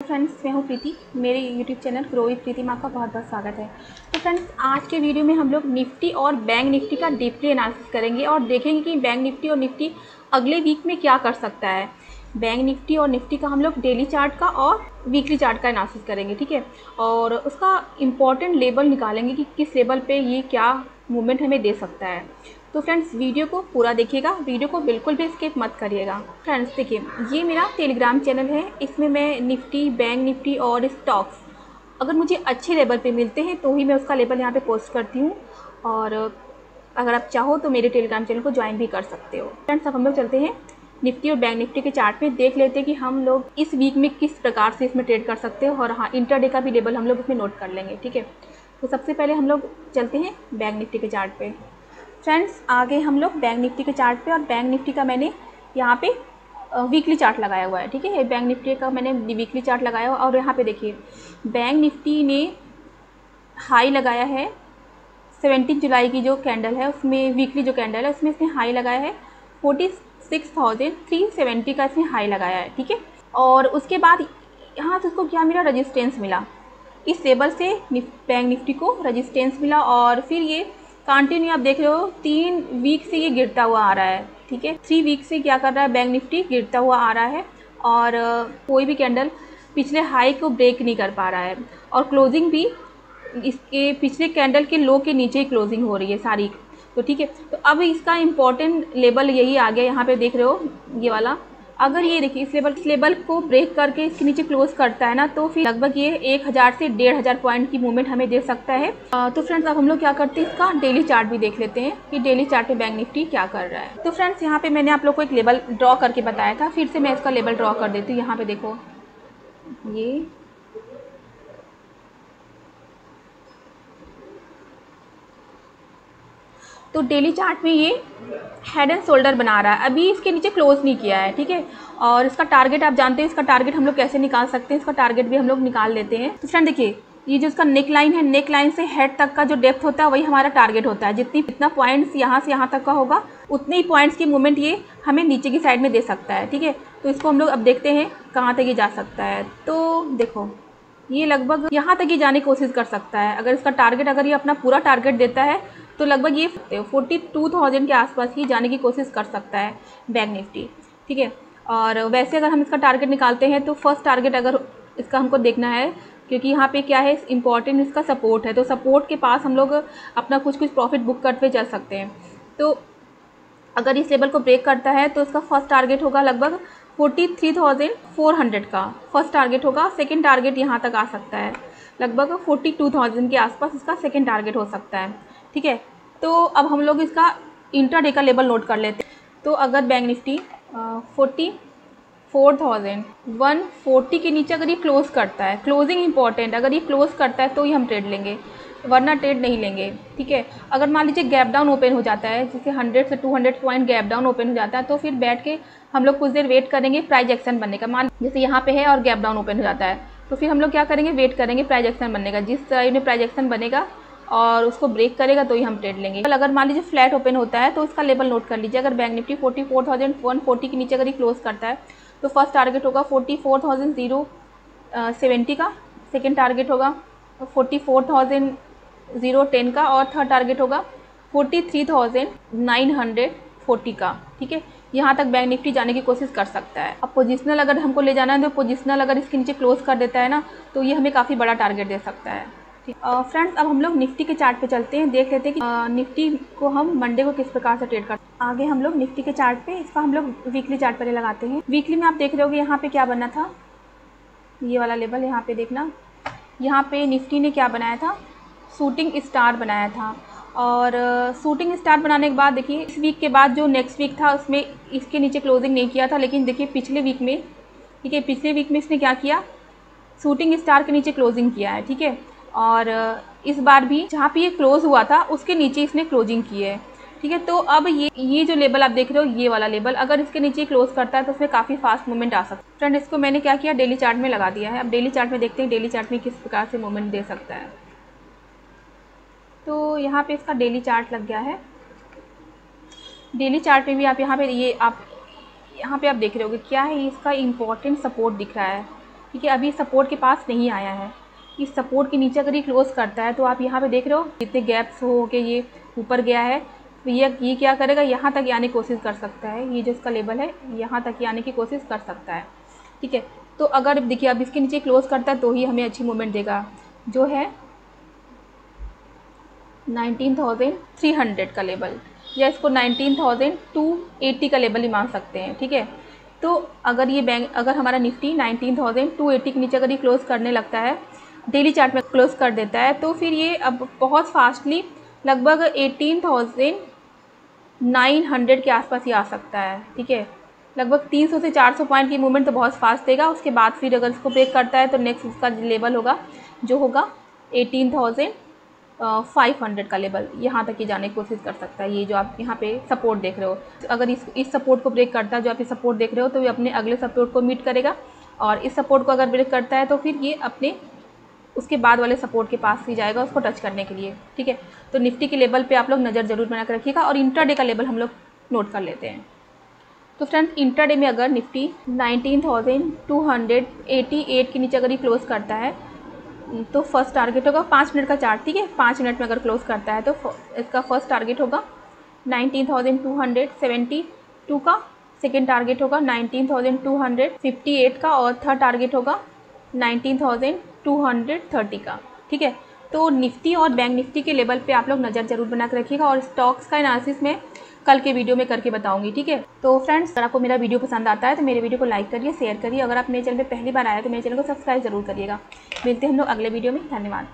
Friends, मैं हूँ प्रीति। मेरे यूट्यूब चैनल ग्रो विद प्रीति में आपका बहुत बहुत स्वागत है। तो फ्रेंड्स, आज के वीडियो में हम लोग निफ्टी और बैंक निफ्टी का डीपली एनालिसिस करेंगे और देखेंगे कि बैंक निफ्टी और निफ्टी अगले वीक में क्या कर सकता है। बैंक निफ्टी और निफ्टी का हम लोग डेली चार्ट का और वीकली चार्ट का एनालिसिस करेंगे, ठीक है। और उसका इम्पॉर्टेंट लेवल निकालेंगे कि किस लेवल पे ये क्या मूवमेंट हमें दे सकता है। तो फ्रेंड्स, वीडियो को पूरा देखिएगा, वीडियो को बिल्कुल भी स्किप मत करिएगा। फ्रेंड्स देखिए, ये मेरा टेलीग्राम चैनल है। इसमें मैं निफ्टी, बैंक निफ्टी और स्टॉक्स अगर मुझे अच्छे लेवल पे मिलते हैं तो ही मैं उसका लेवल यहाँ पे पोस्ट करती हूँ। और अगर आप चाहो तो मेरे टेलीग्राम चैनल को ज्वाइन भी कर सकते हो। फ्रेंड्स, अब हम लोग चलते हैं निफ्टी और बैंक निफ्टी के चार्ट में, देख लेते हैं कि हम लोग इस वीक में किस प्रकार से इसमें ट्रेड कर सकते हो। और हाँ, इंटरडे का भी लेवल हम लोग इसमें नोट कर लेंगे, ठीक है। तो सबसे पहले हम लोग चलते हैं बैंक निफ्टी के चार्ट पे। फ्रेंड्स, आगे हम लोग बैंक निफ्टी के चार्ट पे, और बैंक निफ्टी का मैंने यहाँ पे वीकली चार्ट लगाया हुआ है, ठीक है। बैंक निफ्टी का मैंने वीकली चार्ट लगाया हुआ, और यहाँ पे देखिए बैंक निफ्टी ने हाई लगाया है 17 जुलाई की जो कैंडल है उसमें, वीकली जो कैंडल है उसमें इसने हाई लगाया है 46,370 का इसने हाई लगाया है, ठीक है। और उसके बाद यहाँ से उसको क्या मिला, रेजिस्टेंस मिला। इस लेवल से बैंक निफ्टी को रेजिस्टेंस मिला, और फिर ये कंटिन्यू आप देख रहे हो 3 वीक से ये गिरता हुआ आ रहा है, ठीक है। 3 वीक से क्या कर रहा है, बैंक निफ्टी गिरता हुआ आ रहा है, और कोई भी कैंडल पिछले हाई को ब्रेक नहीं कर पा रहा है। और क्लोजिंग भी इसके पिछले कैंडल के लो के नीचे ही क्लोजिंग हो रही है सारी, तो ठीक है। तो अब इसका इम्पोर्टेंट लेवल यही आ गया, यहाँ पे देख रहे हो ये वाला। अगर ये देखिए इस लेवल को ब्रेक करके इसके नीचे क्लोज करता है ना, तो फिर लगभग ये 1000 से 1500 पॉइंट की मूवमेंट हमें दे सकता है। तो फ्रेंड्स, अब हम लोग क्या करते हैं, इसका डेली चार्ट भी देख लेते हैं कि डेली चार्ट पे बैंक निफ्टी क्या कर रहा है। तो फ्रेंड्स, यहाँ पे मैंने आप लोग को एक लेवल ड्रॉ करके बताया था, फिर से मैं इसका लेवल ड्रॉ कर देती हूँ। यहाँ पे देखो ये तो डेली चार्ट में ये हेड एंड शोल्डर बना रहा है, अभी इसके नीचे क्लोज नहीं किया है, ठीक है। और इसका टारगेट आप जानते हैं, इसका टारगेट हम लोग कैसे निकाल सकते हैं, इसका टारगेट भी हम लोग निकाल लेते हैं। तो फ्रेंड देखिए, ये जो इसका नेक लाइन है, नेक लाइन से हेड तक का जो डेप्थ होता है वही हमारा टारगेट होता है। जितना पॉइंट्स यहाँ से यहाँ तक का होगा उतने ही पॉइंट्स की मूवमेंट ये हमें नीचे की साइड में दे सकता है, ठीक है। तो इसको हम लोग अब देखते हैं कहाँ तक ये जा सकता है। तो देखो ये लगभग यहाँ तक ही जाने की कोशिश कर सकता है। अगर इसका टारगेट, अगर ये अपना पूरा टारगेट देता है तो लगभग ये 42,000 के आसपास ही जाने की कोशिश कर सकता है बैंक निफ्टी, ठीक है। और वैसे अगर हम इसका टारगेट निकालते हैं तो फर्स्ट टारगेट अगर इसका हमको देखना है, क्योंकि यहाँ पे क्या है, इम्पॉर्टेंट इसका सपोर्ट है। तो सपोर्ट के पास हम लोग अपना कुछ प्रॉफिट बुक करते हुए चल सकते हैं। तो अगर इस लेवल को ब्रेक करता है तो इसका फर्स्ट टारगेट होगा लगभग 43,400 का फर्स्ट टारगेट होगा। सेकंड टारगेट यहाँ तक आ सकता है, लगभग 42,000 के आसपास इसका सेकंड टारगेट हो सकता है, ठीक है। तो अब हम लोग इसका इंट्राडे का लेवल नोट कर लेते हैं। तो अगर बैंक निफ्टी 44,140 के नीचे अगर ये क्लोज करता है, क्लोजिंग इंपॉर्टेंट, अगर ये क्लोज करता है तो ही हम ट्रेड लेंगे, वरना ट्रेड नहीं लेंगे, ठीक है। अगर मान लीजिए गैप डाउन ओपन हो जाता है, जैसे 100 से 200 पॉइंट गैप डाउन ओपन हो जाता है, तो फिर बैठ के हम लोग कुछ देर वेट करेंगे प्राइस एक्शन बनने का। मान जैसे यहाँ पे है और गैप डाउन ओपन हो जाता है, तो फिर हम लोग क्या करेंगे, वेट करेंगे प्राइस एक्शन बनने का। जिस साइड में प्राइस एक्शन बनेगा और उसको ब्रेक करेगा तो ही हम ट्रेड लेंगे। अगर मान लीजिए फ्लैट ओपन होता है तो इसका लेवल नोट कर लीजिए। अगर बैंक निफ्टी 44,140 के नीचे अगर ये क्लोज करता है तो फर्स्ट टारगेट होगा 44,070 का, सेकेंड टारगेट होगा 44,010 का, और थर्ड टारगेट होगा 43,940 का, ठीक है। यहाँ तक बैंक निफ्टी जाने की कोशिश कर सकता है। अब पोजिशनल अगर हमको ले जाना है तो पोजिशनल अगर इसके नीचे क्लोज कर देता है ना, तो ये हमें काफ़ी बड़ा टारगेट दे सकता है। फ्रेंड्स, अब हम लोग निफ्टी के चार्ट पे चलते हैं, देख लेते हैं कि निफ्टी को हम मंडे को किस प्रकार से ट्रेड करते हैं। आगे हम लोग निफ्टी के चार्ट पे, इसका हम लोग वीकली चार्ट पर लगाते हैं। वीकली में आप देख रहे होगे यहाँ पे क्या बना था, ये वाला लेवल यहाँ पे देखना। यहाँ पे निफ्टी ने क्या बनाया था, शूटिंग स्टार बनाया था। और शूटिंग स्टार बनाने के बाद देखिए इस वीक के बाद जो नेक्स्ट वीक था उसमें इसके नीचे क्लोजिंग नहीं किया था, लेकिन देखिए पिछले वीक में, ठीक है, पिछले वीक में इसने क्या किया, शूटिंग स्टार के नीचे क्लोजिंग किया है, ठीक है। और इस बार भी जहाँ पे ये क्लोज हुआ था उसके नीचे इसने क्लोजिंग की है, ठीक है। तो अब ये जो लेवल आप देख रहे हो, ये वाला लेवल अगर इसके नीचे क्लोज करता है तो उसमें काफ़ी फास्ट मूवमेंट आ सकता है। फ्रेंड, इसको मैंने क्या किया, डेली चार्ट में लगा दिया है। अब डेली चार्ट में देखते हैं डेली चार्ट में किस प्रकार से मूवमेंट दे सकता है। तो यहाँ पे इसका डेली चार्ट लग गया है। डेली चार्ट में भी आप यहाँ पे आप देख रहे होगे क्या है, इसका इम्पोर्टेंट सपोर्ट दिख रहा है। ठीक है, अभी सपोर्ट के पास नहीं आया है। इस सपोर्ट के नीचे अगर ये क्लोज़ करता है तो आप यहाँ पे देख रहे हो जितने गैप्स हो के ये ऊपर गया है, तो ये क्या करेगा, यहाँ तक आने की कोशिश कर सकता है। ये जो इसका लेवल है यहाँ तक आने की कोशिश कर सकता है। ठीक है, तो अगर देखिए अब इसके नीचे क्लोज़ करता है तो ही हमें अच्छी मूवमेंट देगा, जो है 19,300 का लेवल, या इसको 19,280 का लेवल ही मान सकते हैं। ठीक है, तो अगर ये अगर हमारा निफ्टी 19,280 के नीचे अगर ये क्लोज़ करने लगता है, डेली चार्ट में क्लोज़ कर देता है, तो फिर ये अब बहुत फास्टली लगभग 18,900 के आसपास ही आ सकता है। ठीक है, लगभग 300 से 400 पॉइंट की मूवमेंट तो बहुत फास्ट देगा। उसके बाद फिर अगर इसको ब्रेक करता है तो नेक्स्ट उसका लेवल होगा जो होगा 18,500 का लेवल, यहाँ तक ही जाने की कोशिश कर सकता है। ये जो आप यहाँ पे सपोर्ट देख रहे हो, अगर इस सपोर्ट को ब्रेक करता है, जो आप ये सपोर्ट देख रहे हो, तो ये अपने अगले सपोर्ट को मीट करेगा, और इस सपोर्ट को अगर ब्रेक करता है तो फिर ये अपने उसके बाद वाले सपोर्ट के पास ही जाएगा उसको टच करने के लिए। ठीक है, तो निफ्टी के लेवल पे आप लोग नज़र ज़रूर बना कर रखिएगा, और इंट्राडे का लेवल हम लोग नोट कर लेते हैं। तो फ्रेंड्स, इंट्राडे में अगर निफ्टी 19,288 के नीचे अगर ये क्लोज़ करता है तो फर्स्ट टारगेट होगा 5 मिनट का चार्ट। ठीक है, 5 मिनट में अगर क्लोज़ करता है तो इसका फर्स्ट टारगेट होगा 19,272 का, सेकेंड टारगेट होगा 19,258 का, और थर्ड टारगेट होगा 19,230 का। ठीक है, तो निफ्टी और बैंक निफ्टी के लेवल पे आप लोग नज़र जरूर बना कर रखिएगा, और स्टॉक्स का एनालिसिस में कल के वीडियो में करके बताऊंगी। ठीक है, तो फ्रेंड्स, अगर आपको मेरा वीडियो पसंद आता है तो मेरे वीडियो को लाइक करिए, शेयर करिए। अगर आप मेरे चैनल पे पहली बार आए तो मेरे चैनल को सब्सक्राइब जरूर करिएगा। मिलते हैं हम लोग अगले वीडियो में। धन्यवाद।